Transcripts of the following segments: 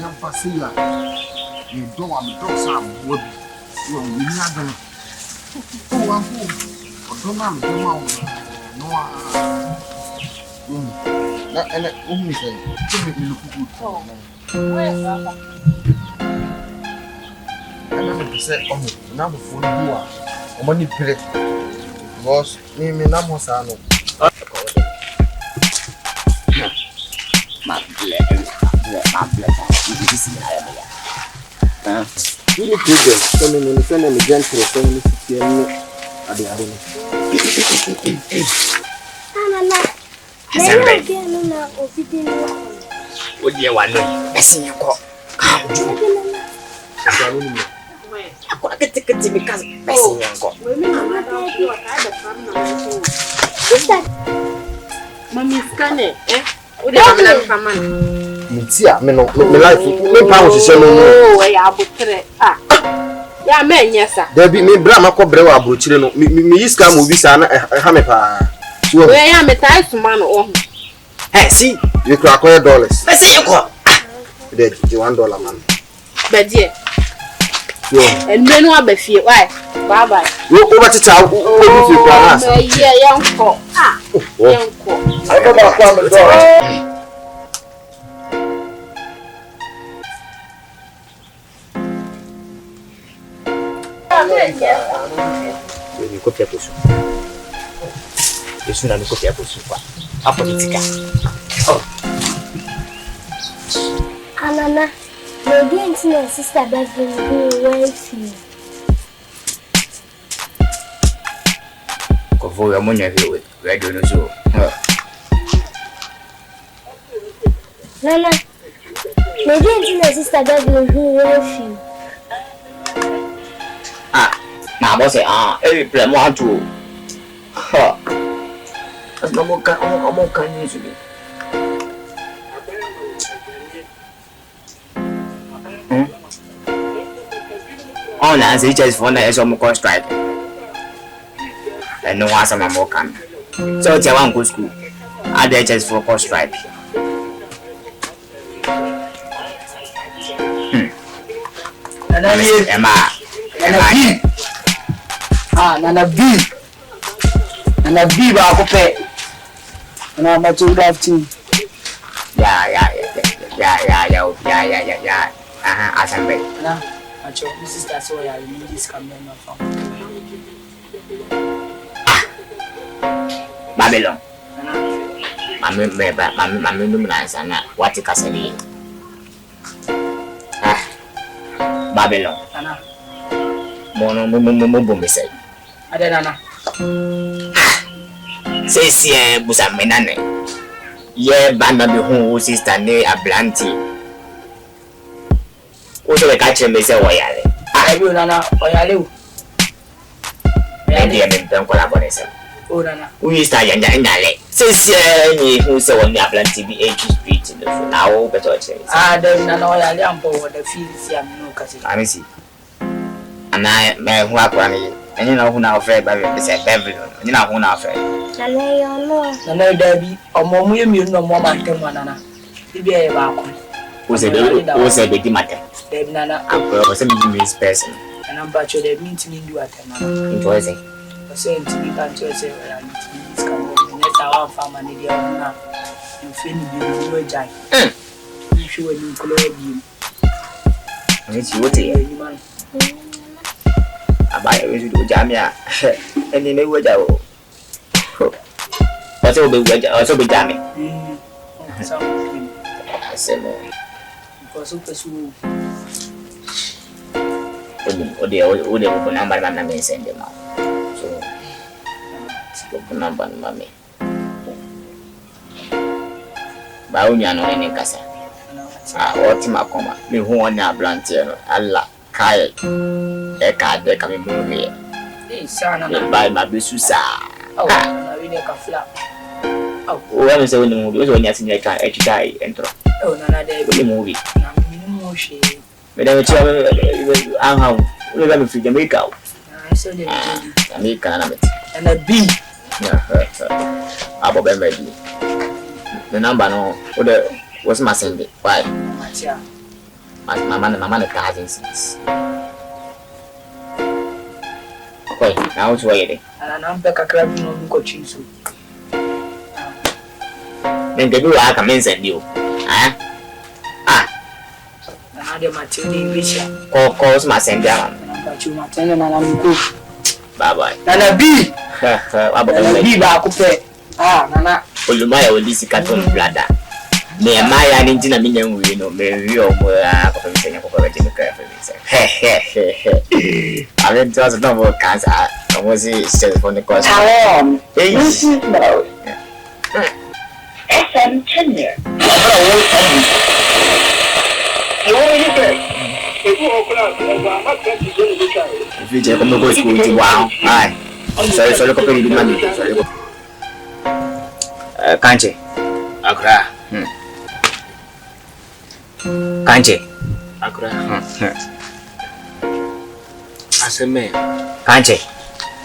I'm passing. You don't want to talk some wood. You are not going to. Oh, I'm home. Don't know. No, and only say, to make me look good. And I'm say, oh, number 4 you are. Money plate. Boss, me number Sano. My you need to go. So many send them gentle, so many I don't know. What do you want? Messing your cock. How do you? I got to get to because messing your cock. Mommy scanning, eh? What do you come on? Mitia, me life, me power to sell no. Oh, I have it. Ah, yeah, man, yes, sir. There be me brama ko brewa abrochire no. Me iska mo bi sa na ha me pa. So we am a tight man oh. Hey, see, you crack $100. I say you go. The $1 man. But dear. And men will be fear. Why? Bye bye. You over to town. Oh, yeah, young cock. Ah, young cock. I go back on the door. You copy a push. You soon have to copy a push. Apa politika? Oh. Anana, maybe my sister doesn't go away to you. Go for your money with radio no so. Nana, maybe my sister doesn't go away to you. Nah, boss, every plan want to. Ha. As no more can use it. Oh, now it's just for the SOM strike. And no one some more can. So it's a one good school. I did just for cost strike. Emma. Nana B. Nana B ba ko pe. Na ma to that team. Yeah. Asambe. Na, acho this is that's why I need this camera now from. Babylon. Mami numna sana wati kasani. Babylon. Nana. Mono bombese. Ade nana. CICY busa menane. Ye banda bi hu sister ne ablanti. O so be ka chere me se woyale. Ebi nana, oyale o. Me dia me pen collaboration. O nana. We start yanja nyale. CICY ni hu se woni ablanti bi age street no na wo be to chere. Dem nana oyale ampo wo da feel si am no kasi. Amisi. Ana me hu akwa ni. Enyi na hu na ofre ba be se BEVELYN. Enyi na hu na ofre. Nana yo no. Nana Dabi, omo mu yemi no mo mantem nana. Ibi e ba ko. O se be di matem. Dem nana. O se be di person. And I'm back to the meeting in do at nana. Into what say? I say to me can to say well and this can go. Next our farm and the na. You feel be no jai. You show you club you. It's what you man. Abai we do jamia. Eni me wo ja o. Also be jammy. So Say more. Because of the school. Ode ko number na me send them out. So ko number na me. Ba unya no ene kasa. Oti makoma. Me hu onya blantie no. Allah kai. E ka de ka me mu here. Sana na. Ba ma besusa. Oh, na we dey ka flap. Oh, when you say when the movie, when you see like a guy intro. Oh, nana dey the movie. Na me no she. Me dey tell how we let me free Jamaica. So dey Jamaica na me. And a B. Yeah. Abo be me. The number no, What's my Sunday? Why? Matia. My man, the cousins. Okay, now it's waiting. And I'm back a crab in coaching. Then they do like a men's and you. Ah, Another Matilda Richard. calls my Sunday. But you Martin and I'm good. Bye bye. Nana B. Nana B Bakupe. Nana. Olumaya will this carton bladder. Me and my engine, we know, Mary or saying I mean, it was a number of cancer. I was still on the course. FM tenure. If you take a go school to wow, aye. So look up the money. Kanche. Akra. Kanche. Akra. Aseme. Kanche.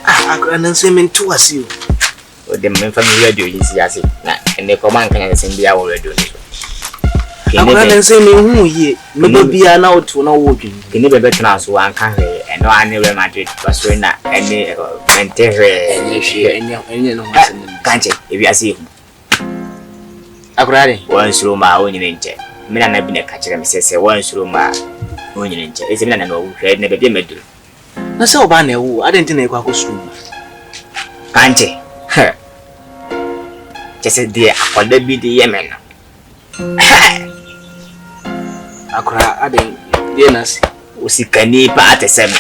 Akra nanseme tu asiu. The men family radio is yasi. And the command can send the hour radio. Akra nanseme hu ye. Mebo bia na otu na wodwin. Can you be better now so one can and no any Madrid was when any enye no wasem. Kanche, if you see Akra once room my own in check. Me na be catch them say once room my own in check. It's me na no head never be medru. Na se oba na ewu, adenti na ekwa kosuru. Kanche. Just there akwada bi de yemen. Akra aden ye na si Usikani pa atesem.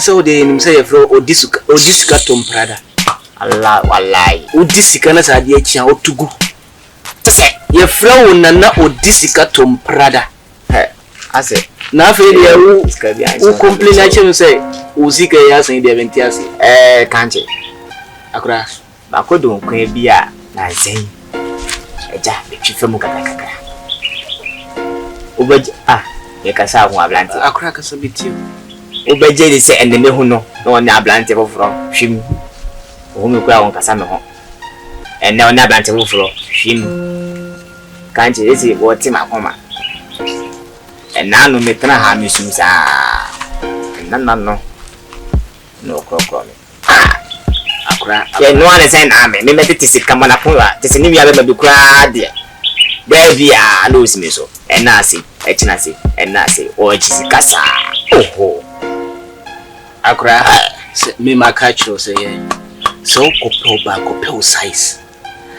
So de nim say yefro odisuka tomprada. Allah wallahi. Odisika na sa de akia otugu. Tese yefro nana odisika tomprada. Ase Na fe de u complain achi say uzika ya san de bentiasi. Kanche. Akra Bakodo nkwan bia na zen. Eja betwifa mu kakaka. Obeje ye kasa ho ablante. Akra kasa bitiu. Obeje de se eneme hu no na wona ablante foforo hwim. Wo me kwa won kasa me ho. Enne wona ablante foforo hwim. Kanche esi wo ti makoma. Enna no metna ha mesu sa. Enna no. No kokro me. Akra Ye no one say na me meti sika mana poa. Tese ni bia be kura de. Baby a lose me so. Enna si, etina si, enna si. O chisika sa. Oho. Akra me makachiro say ye. So kopel size.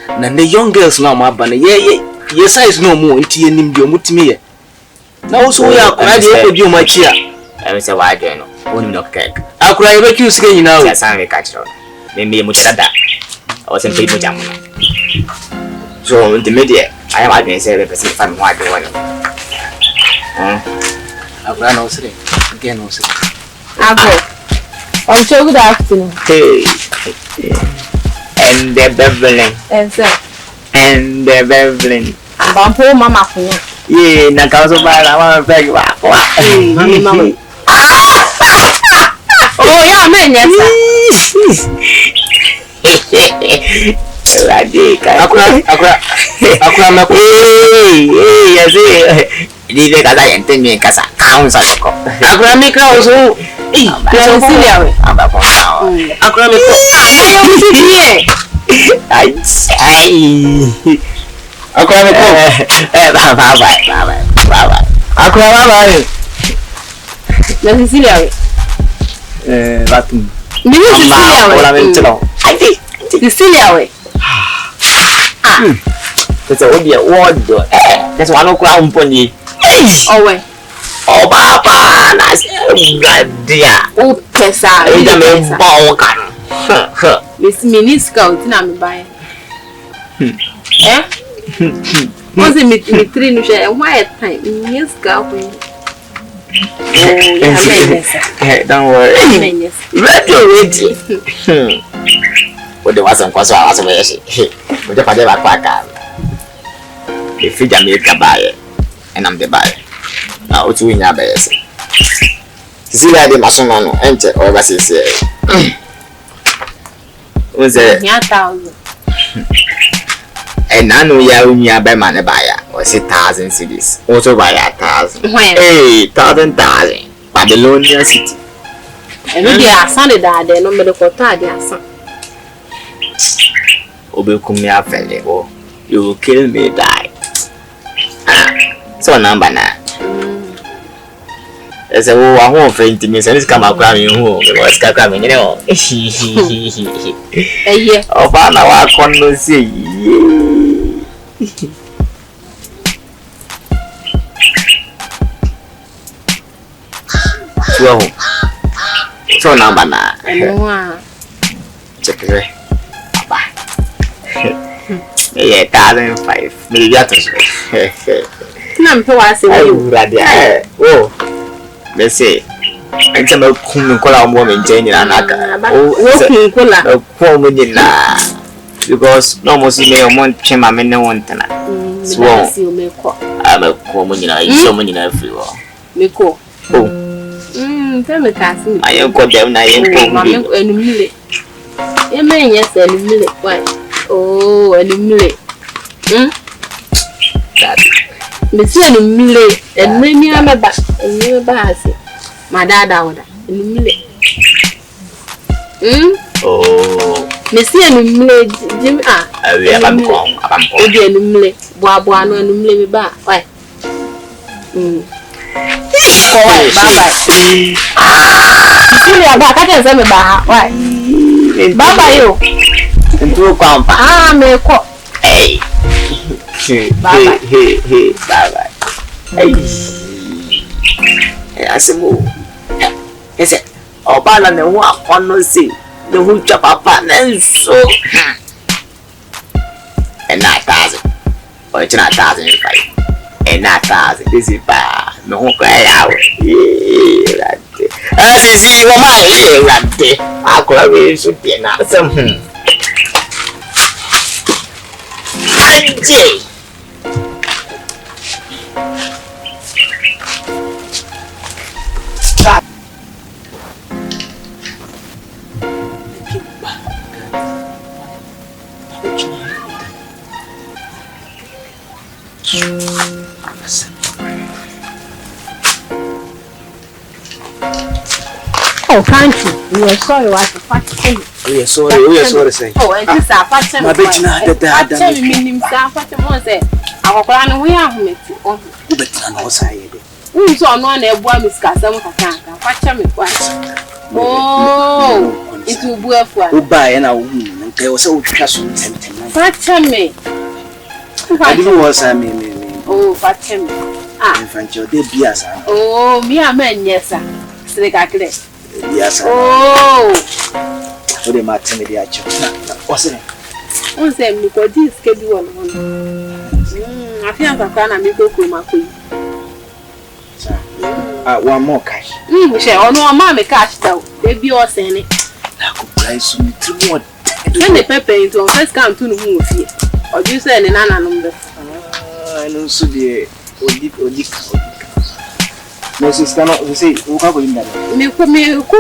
Na the young girls now ma ba na ye size no mo nti enim bi omutimi ye. Na wo so ya akra de ekodi o machi a. I say why do no. Woni no cake. Akra ye be ki usike nyina o. Ya san me kachiro. Me mu tada. I was in people jam. So in the media, I am admin say represent fan what do one. Akra no sire. Again no sire. I'm sure good afternoon. Hey. And the BEVELYN. And sir. And the BEVELYN. Bampo mama kunya. Yeah, na kauso ba na wa beg wa. Mama. Oh yeah, man, yes. Akra mako. Yes. Di kata ente mi kasa kaun sa loko. Akra mi kra oso. Cecilia we. Amba ko. Akra mi ko. Ayo mtiki. Ai. Akra mi ko. Bye. Akra bye. Na Cecilia we. Vatum. Mimi Cecilia we. Ola mentelo. Ai. Cecilia we. That's all the word. That's one of our pony. Oh we. Oh papa, nas gadia. O pesa. Ida me bawo kan. Miss Miniska utina me buy. What's it me three no share why time? Miniska we. Oh, yeah, don't worry. Ready. What the wasn't cause I was away. But if I never quack out, if you make a buyer, and I'm the buyer. Now, to win your best. See that the Masono enter or was it? Was it? Yeah, 1,000. And I know you are by man buyer. Was it 1,000 cities? Also by 1,000. When? Hey, 1,000. Babylonian city. And we are Sunday that they no medical their son. Obekumia felle, you will kill me, die. So number now. There's a whole faint me, so this come out crying home. Because coming, you know. A year of an hour, I see. So number now. Check it. Yeah, 1,500. Maybe that is. I'm so I say, oh, let's say, I'm going to call a woman, Jane, and walking cola, a poor woman, because no more see me a month, Chema, men, no one tonight. Swore, I'm a woman, so many everywhere. Miko, oh, tell me, Cassie, I am called them, I am and millet. You may, yes, and millet, why? Oh, and millet. Monsieur and millet, and many other back, and never bassy. My dad out and millet. Oh, Monsieur and millet, Jim, I will have a millet, Wabuano and millet back. Why? Bye bye. See you back. I can send me back. Why? Bye bye, you. Into a compa. Ah, me co. Hey. Bye bye. Hey, bye bye. Hey. I say move. Is it? Oh, Bala, the one on no see. The who chop up and so. And 9,000. Or it's not 1,005. And 9,000. This is bad. No cry out. As you see, what my ear ranted. I could have should be an awesome. KANKYE. Oh, KANKYE, we are sorry what the fact. We are sorry, say. Oh, and this are fat. My bitch, not that. Meaning, Fat say, our plan, we are met. Oh, but I'm outside. we saw no one a boy, Miss Cassam, Fat me twice. Oh, it will be a fool. Who buy and I won't tell so casual. Fat me. I do was I mean. Oh, Fat me. Ah, Infant, your dear Bias. oh, me a man, yes, sir. Yes. Oh, what a matter, maybe I chose. What's it? One say, because this schedule on. I feel like I can make a coma. One more cash. We shall no mamma cash though. They be all saying it. I could price me 2 more. Send the pepper into first come to move here. Or you say an number. I know so dear. No, sister, no, you say, who have been there? Me cook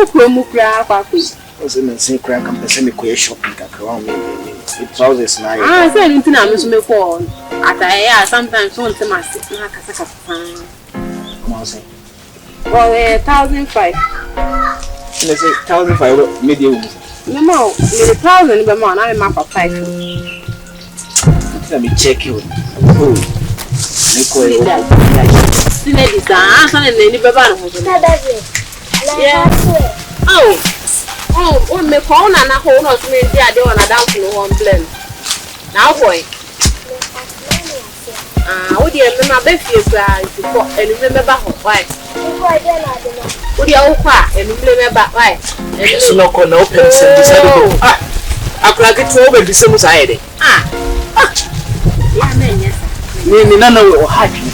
mukra, Papi. Was in the same crack and semi queer shopping around me. It trousers now. I said, anything I must make for. At I sometimes want to my sister, like a sack of fine. Well, 1,500. Let's say 1,500 medium. No more, 1,000 per month. I'm up for 5. Let me check you. Ladies, and any baby. Oh, me phone and a whole lot of me. They are doing a dance in one blend. Now, boy. Would you remember Betty before and remember why? Would you all quiet and remember why? And it's not going to open. I could get to open the same society. Name none of happy.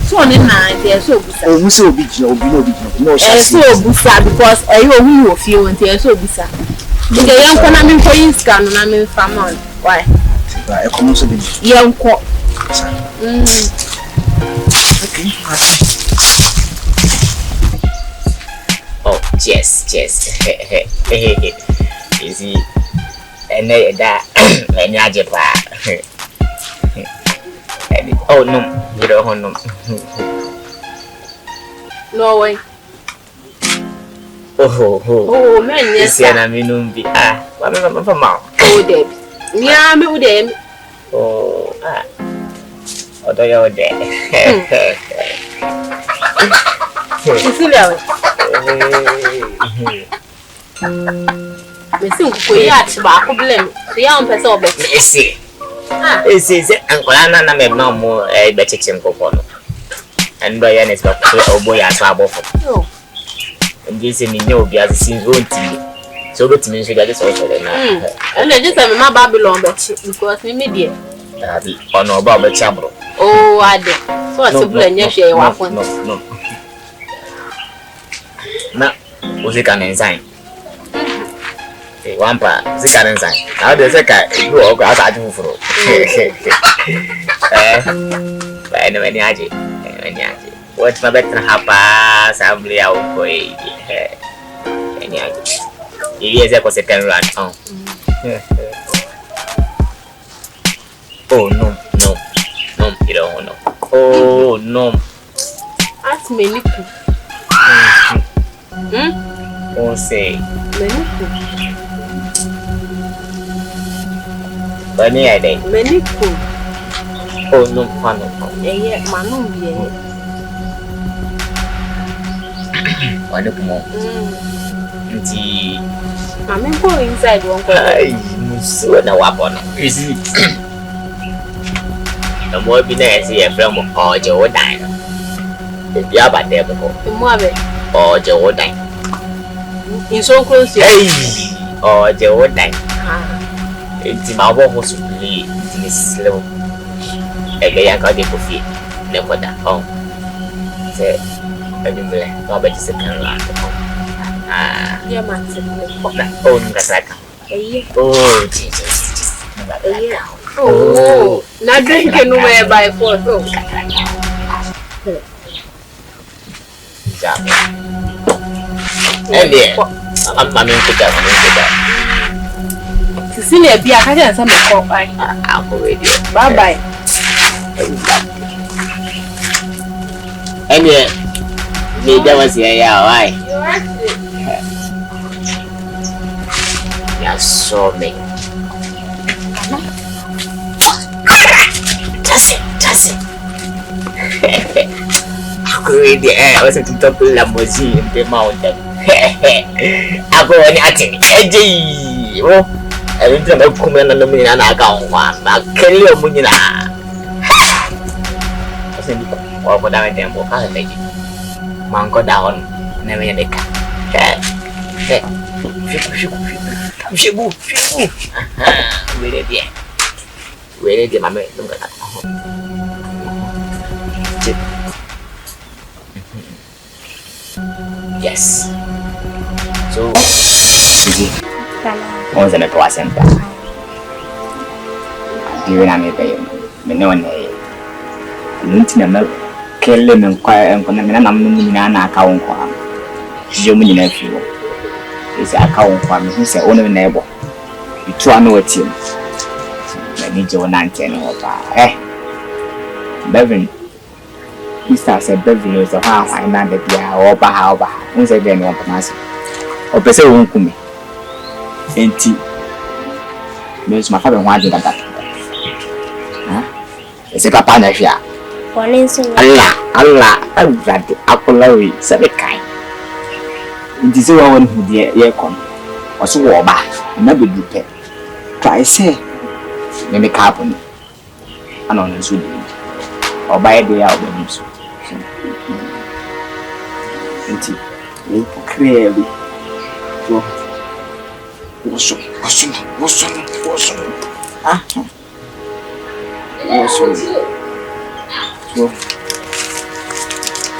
So on in 9, they are so good. Oh, so big, no, so busa because I know who feel and they are so busa. The young Panama for Inscan and I'm in Famon. Why? I come so big. Young court. Okay. Oh, yes. You see, and that, and Najepa. Oh no, you don't know. No way. Oh, man, yes, I mean, be what am I from? Oh, Deb. Yeah, me with them. Oh, although you're there. Me think we are to back of blame. The young person, but See, this is Uncle Anna, may no more a better simple one. And Brian is back to a boy as well. And this in the be as it seems won't so good to me, that is also then. And I just have my Babylon, but because immediate. On no Bob Chamber. Oh, I did. So I said, yes, you are one. No. Now, was it an ensign? One part, the can ensign. How does a cat go out at you for? Any aji. What's my better hapa? Assembly out for any aji. It is a second run. Oh, no, you don't know. Oh, no. Ask me, Niku. Oh, say. Meniku. Bunny, I think. Meniku. Oh, no, fun. Yeah, Manum, yeah. One of more. I'm going inside one. I must know what you see. The more be nice here from or Joe Dine. If you are bad there before, or Joe Dine. In so close, hey, or Joe Dine. It's my was really this slow. A gay and got it for feet. Never that home. Say, I didn't know about the second round. Yeah, man, oh, Gasaka. Oh, Jesus. Oh, not drinking away by force. And yeah, I'm into that. Cecilia, be a catcher and some call by AKWESI. Bye bye. And yeah, there was yeah, why? Yeah, so many. Just it. AKWESI, I was at the top of the limousine in the mountain. I go on at it. Oh, I went to the command on the moon and I got one. I kill your moon. I said, what would I do? What kind of lady? Man, go down. Never in the car. Shibu. Where did my mate look at that? Yes. So, Cici, on se ne può sempre. Divina pay. Me no ne. Nunti na kele me kwa na na ka won kwa. Jijo mu nyina fi wo. Isi aka won kwa me se ono na ebo. Bitu anu atim. Na ni je wona nke no ba. BEVELYN. Mr. said BEVELYN is a how I know that you are over how bad. Who said then one pass? Or person won't come. Ain't he? There's my father wanting that. It's a capana here. Allah, I'm glad to Apollo, said a kind. It is one who dear come. Or so over, never do pet. Try say, let me carbon. And on the sweet. Or by the hour of news. Auntie, you clearly. What's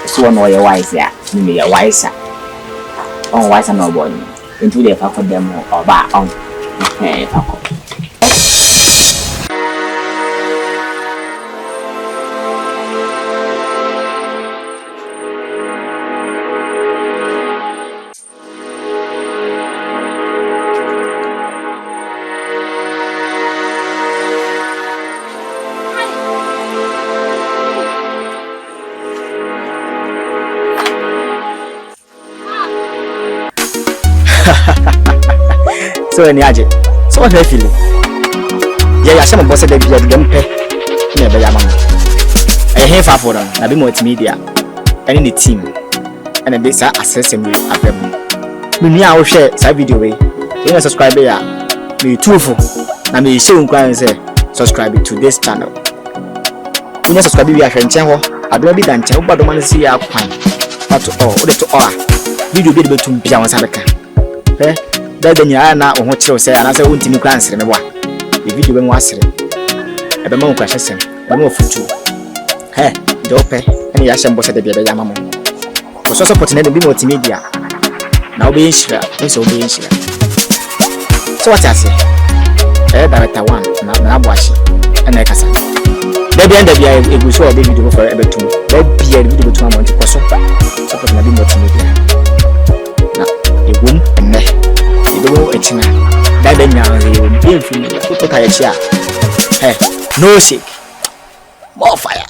so no your wise ya, me your wiser. On wise no boy. Into the fuck of them or ba on. Fuck. So any aje. So what you feeling? Yeah, ya some boss dey be dem pe. Na be ya mama. Eh here for them. Na be multimedia. Any the team. And this access me abem. Me nia wo share sa video we. You subscribe ya. Me tufo. Na me share nkwan say subscribe to this channel. When you subscribe we ahwe nchen ho. Ado bi da nchen wo bado man see ya kwan. But oh, o de to oh. Video bi de betum bia won sabeka. Eh, da nya na wo ho kire say ana say wontimi kwan sere me wa. The video be mo asere. E be ma wo kwahye sem. Be ma futu. Eh, de ope. Ene ya hyem bo se de bia be ya mamo. So support na be multimedia. Na obe yinshira, nso obe yinshira. So what I say? Director 1 na aboashi. Ene kasa. Da bia egu so obe video for ebetum. Da bia video betum amon to so. Support na be multimedia. Na egum enne. Ido echina. Da nya yo be film. Photo ka ya chia. No shake. More fire.